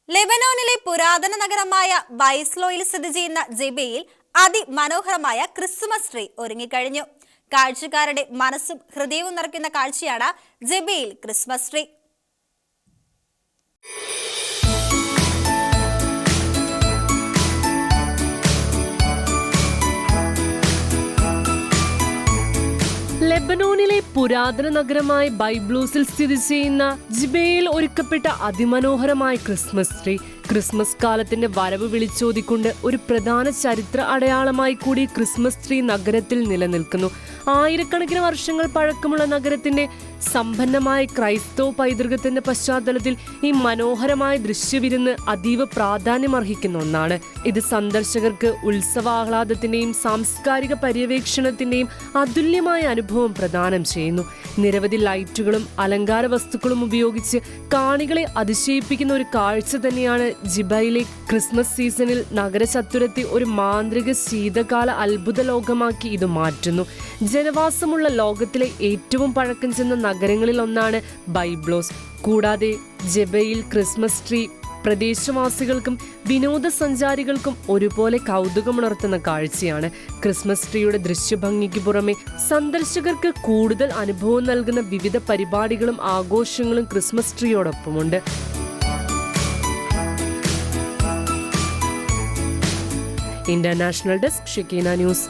ലെബനോനിലെ പുരാതന നഗരമായ ബൈസ്ലോയിൽ സ്ഥിതി ചെയ്യുന്ന ജെബയിൽ അതിമനോഹരമായ ക്രിസ്മസ് ട്രീ ഒരുങ്ങിക്കഴിഞ്ഞു. കാഴ്ചക്കാരുടെ മനസ്സും ഹൃദയവും നിറയ്ക്കുന്ന കാഴ്ചയാണ് ജെബയിൽ ക്രിസ്മസ് ട്രീ. ലെബനോനിലെ പുരാതന നഗരമായ ബൈബ്ലൂസിൽ സ്ഥിതി ചെയ്യുന്ന ജിബയിൽ ഒരുക്കപ്പെട്ട അതിമനോഹരമായ ക്രിസ്മസ് ട്രീ ക്രിസ്മസ് കാലത്തിന്റെ വരവ് വിളിച്ചോതിക്കൊണ്ട് ഒരു പ്രധാന ചരിത്ര അടയാളമായി കൂടി ക്രിസ്മസ് ട്രീ നഗരത്തിൽ നിലനിൽക്കുന്നു. ആയിരക്കണക്കിന് വർഷങ്ങൾ പഴക്കമുള്ള നഗരത്തിന്റെ സമ്പന്നമായ ക്രൈസ്തവ പൈതൃകത്തിന്റെ പശ്ചാത്തലത്തിൽ ഈ മനോഹരമായ ദൃശ്യവിരുന്ന് അതീവ പ്രാധാന്യമർഹിക്കുന്ന ഒന്നാണ്. ഇത് സന്ദർശകർക്ക് ഉത്സവാഹ്ലാദത്തിന്റെയും സാംസ്കാരിക പര്യവേക്ഷണത്തിന്റെയും അതുല്യമായ അനുഭവം പ്രദാനം ചെയ്യുന്നു. നിരവധി ലൈറ്റുകളും അലങ്കാര വസ്തുക്കളും ഉപയോഗിച്ച് കാണികളെ അതിശയിപ്പിക്കുന്ന ഒരു കാഴ്ച തന്നെയാണ് ജിബയിലെ ക്രിസ്മസ് സീസണിൽ നഗരചത്തുരത്തെ ഒരു മാന്ത്രിക ശീതകാല അത്ഭുത ലോകമാക്കി ഇത് മാറ്റുന്നു. ജനവാസമുള്ള ലോകത്തിലെ ഏറ്റവും പഴക്കം ചെന്ന നഗരങ്ങളിൽ ഒന്നാണ് ബൈബ്ലോസ്. കൂടാതെ ജെബയിൽ ക്രിസ്മസ് ട്രീ പ്രദേശവാസികൾക്കും വിനോദസഞ്ചാരികൾക്കും ഒരുപോലെ കൗതുകമുണർത്തുന്ന കാഴ്ചയാണ്. ക്രിസ്മസ് ട്രീയുടെ ദൃശ്യഭംഗിക്ക് പുറമെ സന്ദർശകർക്ക് കൂടുതൽ അനുഭവം നൽകുന്ന വിവിധ പരിപാടികളും ആഘോഷങ്ങളും ക്രിസ്മസ് ട്രീയോടൊപ്പമുണ്ട്. International desk Shekina news.